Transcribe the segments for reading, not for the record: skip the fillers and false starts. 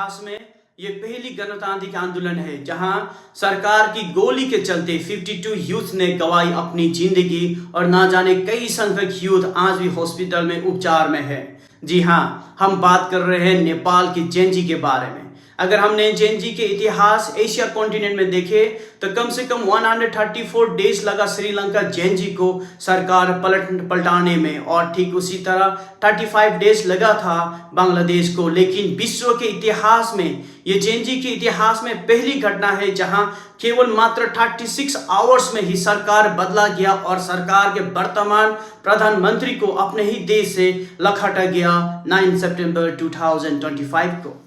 इतिहास में ये पहली गणतांत्रिक आंदोलन है जहां सरकार की गोली के चलते 52 यूथ ने गंवाई अपनी जिंदगी और ना जाने कई संख्यक यूथ आज भी हॉस्पिटल में उपचार में है। जी हाँ, हम बात कर रहे हैं नेपाल की जेनजी के बारे में। अगर हमने जेनजी के इतिहास एशिया कॉन्टिनेंट में देखे तो कम से कम 134 डेज लगा श्रीलंका जेनजी को सरकार पलटाने में, और ठीक उसी तरह 35 डेज लगा था बांग्लादेश को। लेकिन विश्व के इतिहास में ये जेनजी के इतिहास में पहली घटना है जहां केवल मात्र 36 आवर्स में ही सरकार बदला गया और सरकार के वर्तमान प्रधानमंत्री को अपने ही देश से लखटा गया 9 सितंबर 2025 को।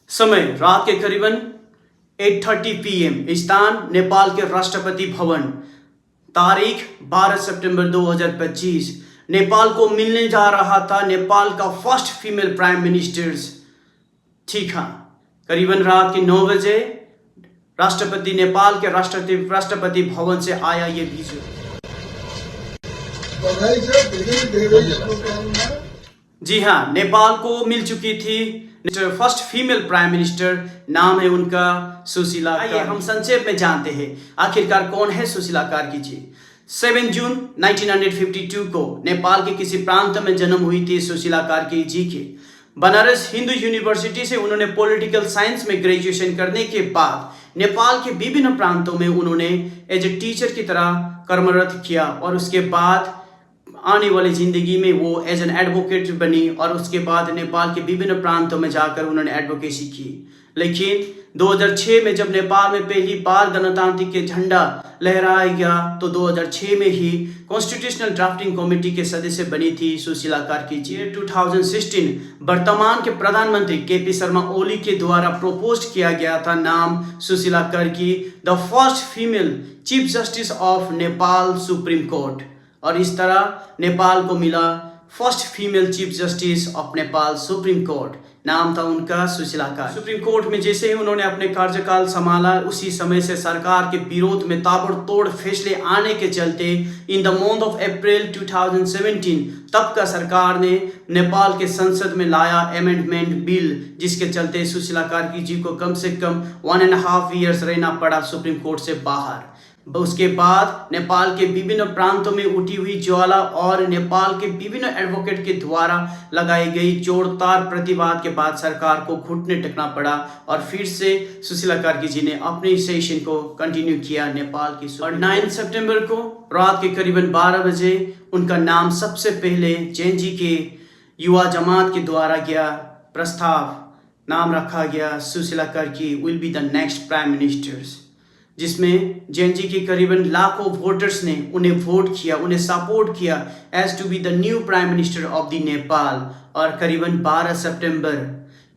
समय रात के करीबन 8:30 PM। स्थान नेपाल के राष्ट्रपति भवन। तारीख 12 सितंबर 2025। नेपाल को मिलने जा रहा था नेपाल का फर्स्ट फीमेल प्राइम मिनिस्टर। ठीक हाँ, करीबन रात के 9 बजे राष्ट्रपति नेपाल के राष्ट्रपति भवन से आया ये वीडियो। जी हाँ, नेपाल को मिल चुकी थी फर्स्ट फीमेल प्राइम मिनिस्टर। नाम है उनका सुशीला। आइए हम संक्षेप में जानते हैं आखिरकार कौन है सुशीला कार्की जी। 7 जून 1952 को नेपाल के किसी प्रांत में जन्म हुई थी सुशीला कार्की जी के। बनारस हिंदू यूनिवर्सिटी से उन्होंने पॉलिटिकल साइंस में ग्रेजुएशन करने के बाद नेपाल के विभिन्न प्रांतों में उन्होंने एज ए टीचर की तरह कर्मरत किया, और उसके बाद आने वाली ज़िंदगी में वो एज एन एडवोकेट बनी, और उसके बाद नेपाल के विभिन्न प्रांतों में जाकर उन्होंने एडवोकेसी की। लेकिन 2006 में जब नेपाल में पहली बार गणतांत्रिक के झंडा लहराया गया तो 2006 में ही कॉन्स्टिट्यूशनल ड्राफ्टिंग कमेटी के सदस्य बनी थी सुशीला कार्की जी। 2016 वर्तमान के प्रधानमंत्री KP शर्मा ओली के द्वारा प्रपोज किया गया था नाम Sushila Karki, the first female chief justice of Nepal supreme court, और इस तरह नेपाल को मिला first female chief justice of Nepal supreme court. नाम था उनका सुशीला कार्की। सुप्रीम कोर्ट में जैसे ही उन्होंने अपने कार्यकाल संभाला उसी समय से सरकार के विरोध में ताबड़तोड़ फैसले आने के चलते in the month of April 2017 तब का सरकार ने नेपाल के संसद में लाया अमेंडमेंट बिल, जिसके चलते सुशीला कार्की जी को कम से कम 1.5 ईयर्स रहना पड़ा सुप्रीम कोर्ट से बाहर। उसके बाद नेपाल के विभिन्न प्रांतों में उठी हुई ज्वाला और नेपाल के विभिन्न एडवोकेट के द्वारा लगाई गई जोरदार प्रतिवाद के बाद सरकार को घुटने टेकना पड़ा, और फिर से सुशीला कार्की जी ने अपने सेशन को कंटिन्यू किया नेपाल की। और 9 सितंबर को रात के करीबन 12 बजे उनका नाम सबसे पहले जेनजी के युवा जमात के द्वारा गया प्रस्ताव, नाम रखा गया Sushila Karki will be the next prime ministers, जिसमें जेनजी के करीबन लाखों वोटर्स ने उन्हें वोट किया, उन्हें सपोर्ट किया as to be the new prime minister of the Nepal. और करीबन 12 सितंबर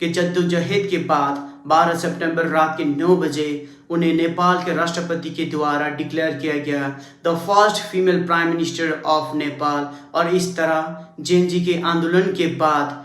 के जद्दोजहद के बाद 12 सितंबर रात के 9 बजे उन्हें नेपाल के राष्ट्रपति के द्वारा डिक्लेयर किया गया the first female prime minister of Nepal. और इस तरह जेनजी के आंदोलन के बाद